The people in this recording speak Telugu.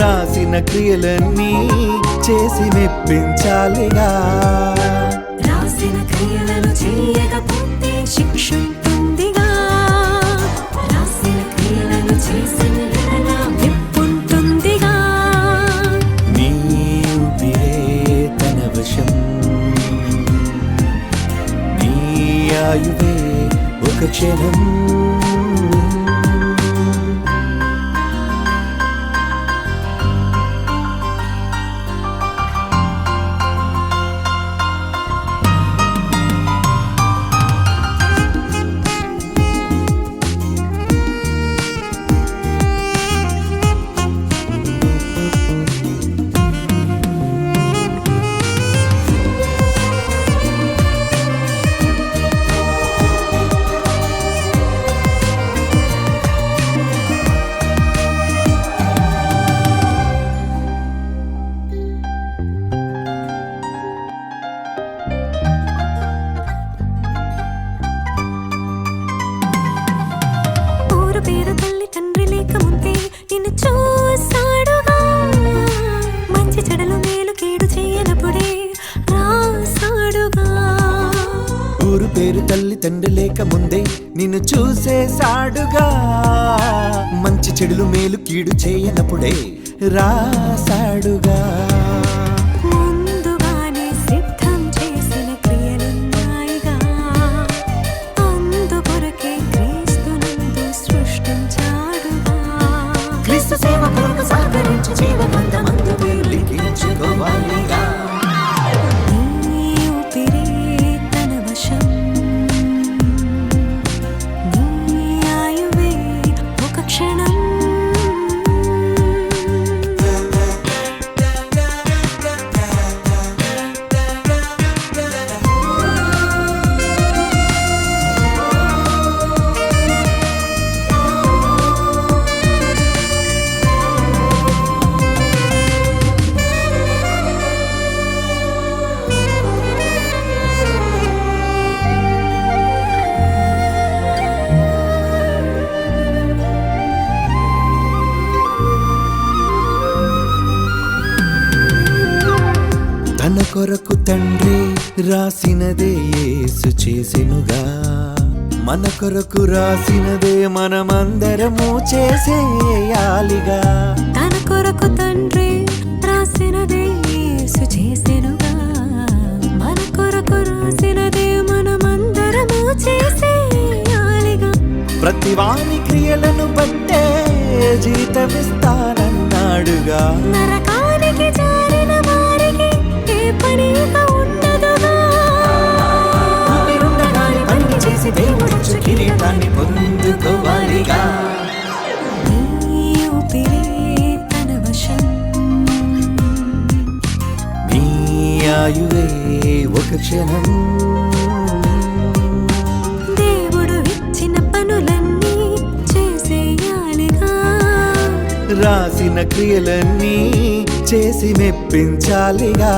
రాసిన క్రియలన్నీ చేసి మెప్పించాలిగా. రాసిన క్రియలను చేయకపోతే శిక్ష ఉంటుందిగా. రాసిన క్రియలను చేసిన ఎడల మెప్పుంటుందిగా. నీ ఊపిరే తన వశం, నీ ఆయువే ఒక క్షణం. పేరు తల్లి తండ్రి లేకముందే నిన్ను చూసాడుగా. మంచి చెడలు మేలు కీడు చేయనప్పుడే రాసాడుగా. ఊరు పేరు తల్లి తండ్రి లేక ముందే నిన్ను చూసేసాడుగా. మంచి చెడులు మేలు కీడు చేయనప్పుడే రాసాడుగా. ముందుగానే సిద్ధం చేసిన క్రియలున్నాయిగా. అందుకొరకే క్రీస్తునందు సృష్టించాడుగా. క్రీస్తు సేవ కొరకు సహకరించి జీవమంతమందు లిఖించుకోవాలిగా. నీ ఊపిరే తన వశం, నీ ఆయువే ఒక క్షణం. తన కొరకు తండ్రి రాసినదే యేసు చేసెనుగా. మన కొరకు రాసినదే మనమందరము చేసేయాలిగా. తన కొరకు తండ్రి రాసినదే యేసు చేసెనుగా. మన కొరకు రాసినదే మనమందరము చేసేయాలిగా. ప్రతి వాని క్రియలను బట్టే జీతమిస్తానన్నాడుగా. నరకానికి జారిన వారికి ఏ పనిగా ఉండదుగా. ఊపిరుండగానే పని చేసి దేవుడిచ్చు కిరీటాన్ని పొందుకోవాలిగా. నీ ఊపిరే తన వశం, నీ ఆయువే ఒక క్షణం. దేవుడు ఇచ్చిన పనులన్నీ చేసేయాలిగా. రాసిన క్రియలన్నీ చేసి మెప్పించాలిగా.